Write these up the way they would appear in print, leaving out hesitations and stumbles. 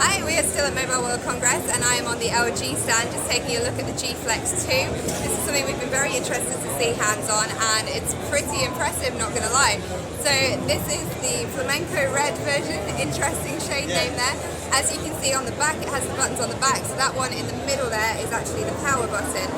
Hi, we are still at Mobile World Congress and I am on the LG stand just taking a look at the G Flex2. This is something we've been very interested to see hands-on and it's pretty impressive, not going to lie. So this is the flamenco red version, interesting shade name there. As you can see on the back, it has the buttons on the back, so that one in the middle there is actually the power button,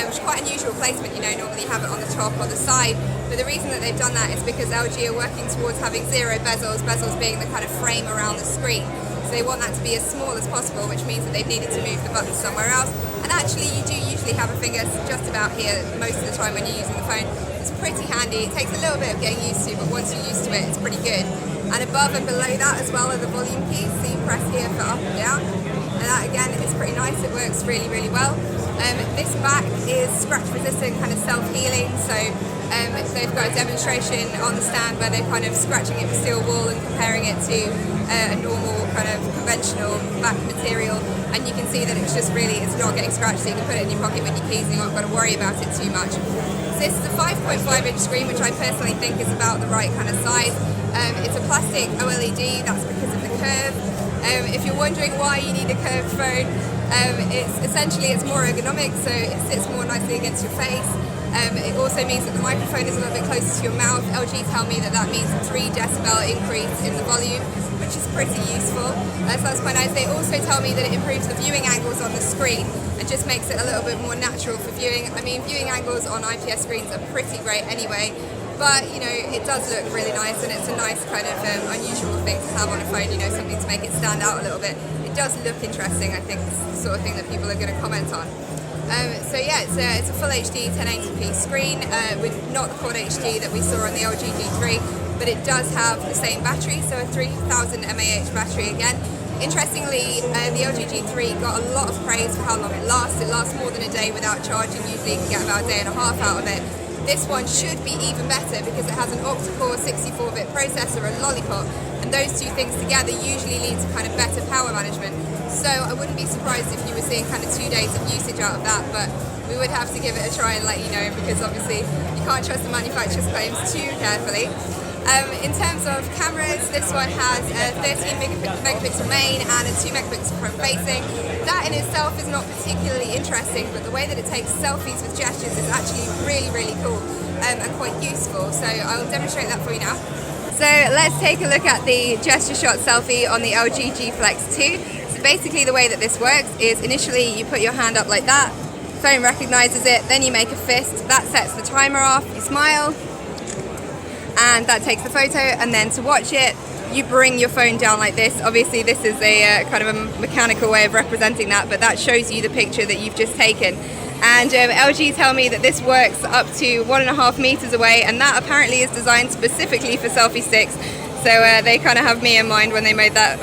which is quite unusual placement, you know, normally you have it on the top or the side, but the reason that they've done that is because LG are working towards having zero bezels, bezels being the kind of frame around the screen. So they want that to be as small as possible, which means that they've needed to move the buttons somewhere else. And actually you do usually have a finger just about here most of the time when you're using the phone. It's pretty handy. It takes a little bit of getting used to, but once you're used to it, it's pretty good. And above and below that as well are the volume keys, so you press here for up and down. And that again is pretty nice, it works really, really well. This back is scratch resistant, kind of self-healing, so they've got a demonstration on the stand where they're kind of scratching it with steel wool and comparing it to a normal kind of conventional back material, and you can see that it's not getting scratched, so you can put it in your pocket with your keys and you've not got to worry about it too much. So this is a 5.5-inch screen, which I personally think is about the right kind of size. It's a plastic OLED, that's because of the curve. If you're wondering why you need a curved phone, it's more ergonomic, so it sits more nicely against your face. It also means that the microphone is a little bit closer to your mouth. LG tell me that means a 3 decibel increase in the volume, which is pretty useful. So that's quite nice. They also tell me that it improves the viewing angles on the screen and just makes it a little bit more natural for viewing. I mean, viewing angles on IPS screens are pretty great anyway, but you know, it does look really nice and it's a nice kind of unusual thing to have on a phone, you know, something to make it stand out a little bit. It does look interesting. I think it's the sort of thing that people are going to comment on. So yeah, it's a full HD 1080p screen with not the Quad HD that we saw on the LG G3, but it does have the same battery, so a 3000 mAh battery again. Interestingly, the LG G3 got a lot of praise for how long it lasts. It lasts more than a day without charging. Usually you can get about a day and a half out of it. This one should be even better because it has an octa-core 64-bit processor, a lollipop, and those two things together usually lead to kind of better power management. So I wouldn't be surprised if you were seeing kind of 2 days of usage out of that, but we would have to give it a try and let you know, because obviously you can't trust the manufacturer's claims too carefully. In terms of cameras, this one has a 13 megapixel main and a 2 megapixel front facing. That in itself is not particularly interesting, but the way that it takes selfies with gestures is actually really, really cool and quite useful. So I will demonstrate that for you now. So let's take a look at the gesture shot selfie on the LG G Flex2. So basically the way that this works is initially you put your hand up like that, phone recognizes it, then you make a fist, that sets the timer off, you smile, and that takes the photo, and then to watch it you bring your phone down like this. Obviously this is a kind of a mechanical way of representing that, but that shows you the picture that you've just taken. And LG tell me that this works up to 1.5 meters away, and that apparently is designed specifically for selfie sticks. So they kind of have me in mind when they made that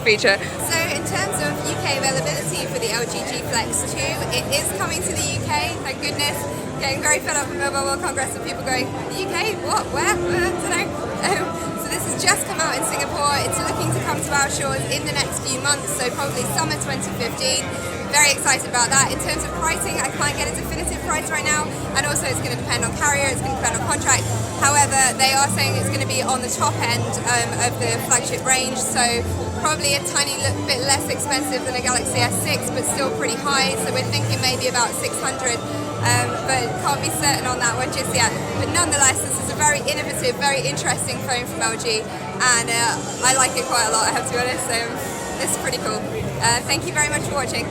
feature. So in terms of UK availability for the LG G Flex2, it is coming to the UK, thank goodness. Getting very fed up with Mobile World Congress and people going, the UK? What? Where? I don't know. So this has just come out in Singapore. It's looking to come to our shores in the next few months, so probably summer 2015. Very excited about that. In terms of pricing, I can't get a definitive price right now, and also it's going to depend on carrier, it's going to depend on contract. However, they are saying it's going to be on the top end of the flagship range, so probably a tiny bit less expensive than a Galaxy S6, but still pretty high, so we're thinking maybe about 600, but can't be certain on that one just yet. But nonetheless, this is a very innovative, very interesting phone from LG, and I like it quite a lot, I have to be honest, so this is pretty cool. Thank you very much for watching.